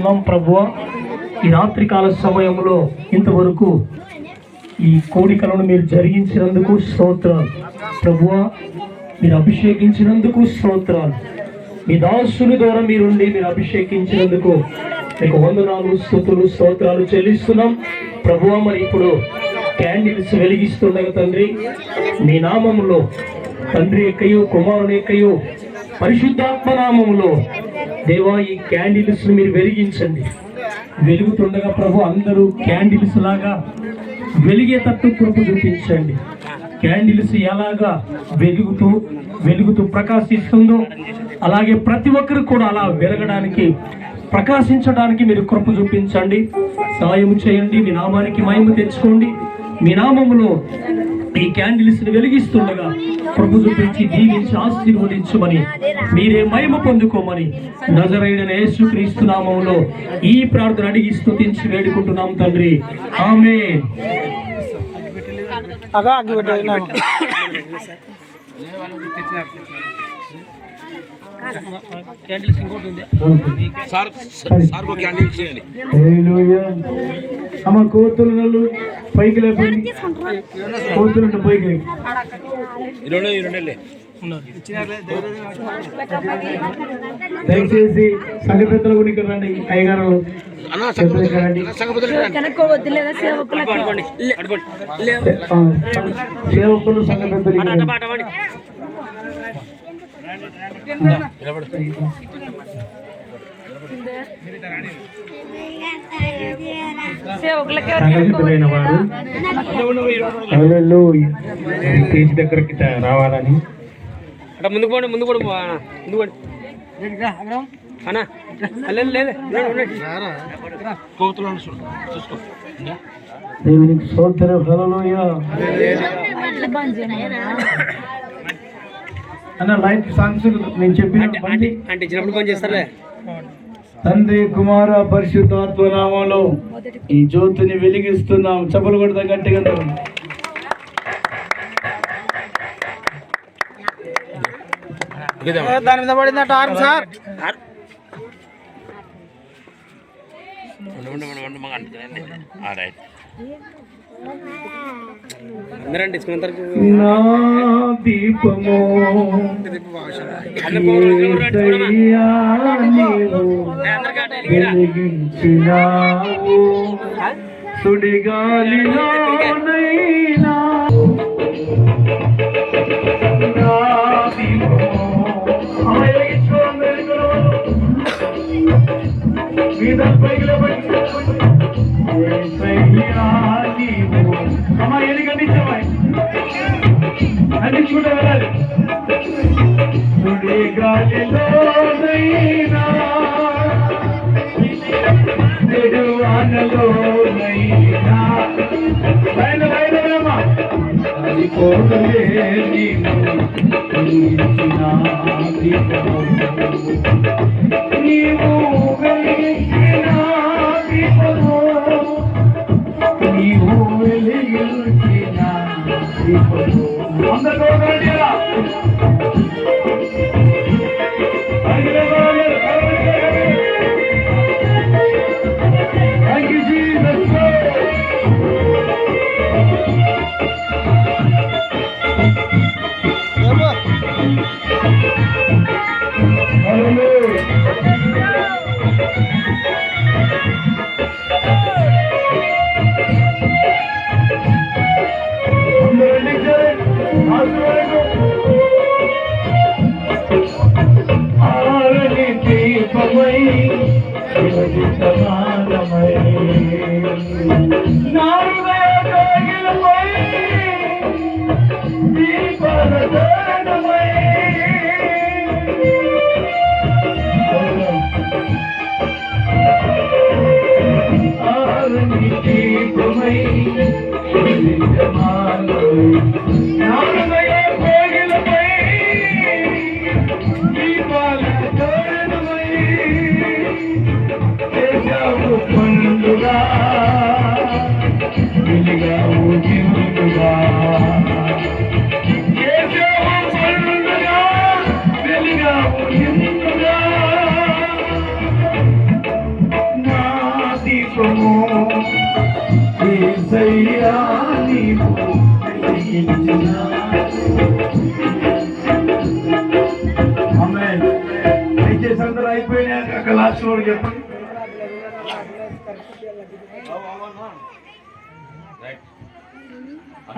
చెల్లిస్తున్నాం ప్రభువా. ఈ రాత్రికాల సమయంలో ఇంతవరకు ఈ కోడికలను మీరు జరిగించినందుకు స్తోత్రాలు ప్రభువా. మీరు అభిషేకించినందుకు స్తోత్రాలు. మీ దాసుని ద్వారా మీరుండి మీరు అభిషేకించినందుకు మీకు వందనాలు, స్తుతులు, స్తోత్రాలు చెల్లిస్తున్నాం ప్రభువా. మరి ఇప్పుడు క్యాండిల్స్ వెలిగిస్తుండగా తండ్రి, మీ నామములో తండ్రి యొక్కయు కుమారుని యొక్కయు పరిశుద్ధాత్మ నామములో దేవా ఈ క్యాండిల్స్ మీరు వెలిగించండి. వెలుగుతుండగా ప్రభు అందరూ క్యాండిల్స్ లాగా వెలిగేటట్టు కృప చూపించండి. క్యాండిల్స్ ఎలాగా వెలుగుతూ ప్రకాశిస్తుందో అలాగే ప్రతి ఒక్కరు కూడా అలా వెలగడానికి, ప్రకాశించడానికి మీరు కృప చూపించండి, సహాయం చేయండి. మీ నామానికి మహిమ తెచ్చుకోండి. మీ నామములో ఈ క్యాండిల్స్ ని వెలిగిస్తుండగా ప్రభు చూపించి దీవించి ఆశీర్వదించమని, మీరే మహిమ పొందుకోమని నజరేయుడైన యేసుక్రీస్తు నామములో ఈ ప్రార్థన అడిగి స్తుతించి వేడుకుంటున్నాం తండ్రి, ఆమేన్. అమ్మ కోతులు పైకి లేపండి, కోతులు పైకి దయచేసి సంఘ పెద్దల గుడికి రండి. అయ్యగారు సేవకులు సంఘ పెద్దలు సంఘటితులైన వారు స్టేజ్ దగ్గరికి రావాలని ముందుకు పోండి, ముందు కూడా అన్నా దేవునికి స్తోత్రం. హల్లెలూయా. అన్న లైట్ సాంగ్స్ నేను చెప్పిన అంటే చిన్నప్పుడు పని చేస్తారులే. తండ్రి కుమార పరిశుద్ధాత్మ నామములో ఈ జ్యోతిని వెలిగిస్తున్నాం. చప్పలు కొడతా గట్టిగా. దాని మీద పడిందట సార్. అందరండి నా దీపము వెలిగించినావు, సుడిగాలిలోనైనా నా దీపము మీద అమ్మా ఎన్ని గంటించామా అందించుకుంటే వెళ్ళాలి. సుడిగాలిలోనైనా నెడువానలోనైనా బయలుదేరమ్మా అది కోటలే నీవు వెలిగించిన దీపము, నీవు వెలిగించిన దీపము. అందరూ థ్యాంక్ యూ జీసస్. హల్లెలూయా.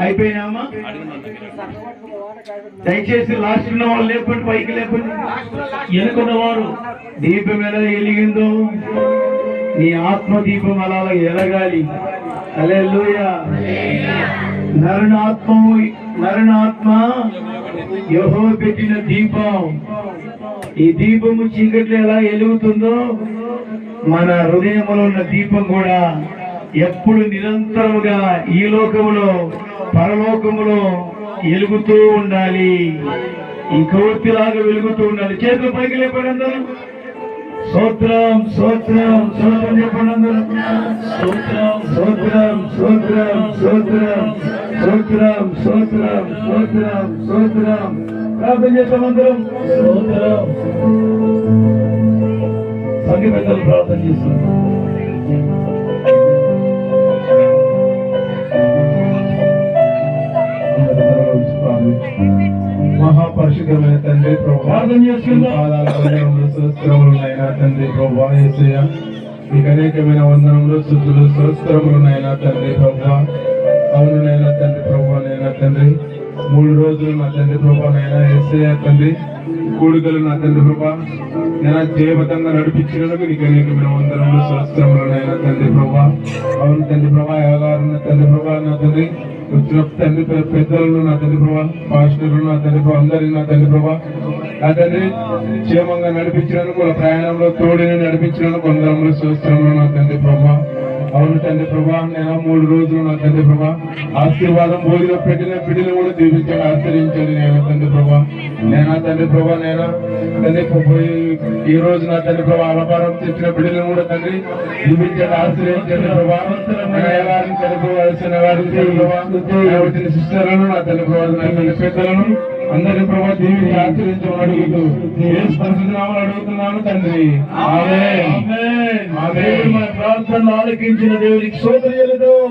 అయిపోయినామా? దయచేసి లాస్ట్ ఉన్న వాళ్ళు లేపండి, పైకి లేపండి. ఎన్నుకున్న వారు దీపం ఎలా వెలిగిందో నీ ఆత్మ దీపం అలా ఎలగాలి. హల్లెలూయా. నరునాత్మ యెహోవా పెట్టిన దీపం. ఈ దీపము చీకట్లో ఎలా వెలుగుతుందో మన హృదయంలో ఉన్న దీపం కూడా ఎప్పుడు నిరంతరముగా ఈ లోకములో పరలోకములో వెలుగుతూ ఉండాలి. ఈ కొవ్వొత్తిలాగా వెలుగుతూ ఉండాలి. చేతులు పైకి లేపండి అందరూ. స్తోత్రం స్తోత్రం స్తోత్రం చెప్పండి అందరూ. స్తోత్రం స్తోత్రం స్తోత్రం స్తోత్రం స్తోత్రం స్తోత్రం స్తోత్రం స్తోత్రం. ప్రార్థన చేస్తాం అందరం. స్తోత్రం. సంఘ పెద్దలు ప్రార్థన చేస్తాం. మహాపరిశుద్ధమైన తండ్రి ప్రార్థన చేస్తున్నాయినా తండ్రి ప్రభా యేసయ్య మీకు అనేకమైన వందనములు స్తుతులు స్తోత్రములనైనా తండ్రి ప్రభా. అవునునైనా తండ్రి ప్రభానైనా తండ్రి 3 రోజులు నా తండ్రి ప్రభానైనా యేసయ్య తండ్రి కూడికలు నా తండ్రి ప్రభా నేను జయబద్ధంగా నడిపించినందుకు నీకు అనేకమైన వందనములు స్తోత్రములనైనా తండ్రి ప్రభా. అవును తండ్రి ప్రభా యోగారు నా తండ్రి ప్రభా నా తండ్రి వచ్చిన తండ్రి పెద్దలను నా తండ్రి ప్రభా పాస్టర్లు నా తండ్రి ప్రభా అందరినీ నా తండ్రి ప్రభా నా తండ్రి క్షేమంగా నడిపించినందుకు వాళ్ళ ప్రయాణంలో తోడిని నడిపించినందుకు వందనములు స్తోత్రములు నా తండ్రి ప్రభా. అవును తండ్రి ప్రభా నేను 3 రోజులు నా తండ్రి ప్రభా ఆశీర్వాదం భోగిలో పెట్టిన బిడ్డలు కూడా దీవించాలి ఆశ్రయించాలి నేను తండ్రి ప్రభా. నేనా తండ్రి ప్రభా నేను తండ్రి ఈ రోజు నా తండ్రి ప్రభా అలపారం తెచ్చిన బిడ్డలను కూడా తండ్రి దీవించాలి ఆశ్రయించాలి ప్రభా. వారిని తండ్రి ప్రభా వచ్చిన సిస్టర్లను నా తండ్రి ప్రభా నా తండ్రి పెద్దలను అందరి ప్రభా దీవించి ఆశ్రయించమని అడుగుతూ యేసు పరిశుద్ధ నామములో అడుగుతున్నాను తండ్రి. ఆమేన్. ఆమేన్. మన ప్రార్థన ఆలకించిన దేవునికి స్తోత్రం చెల్లిద్దాం.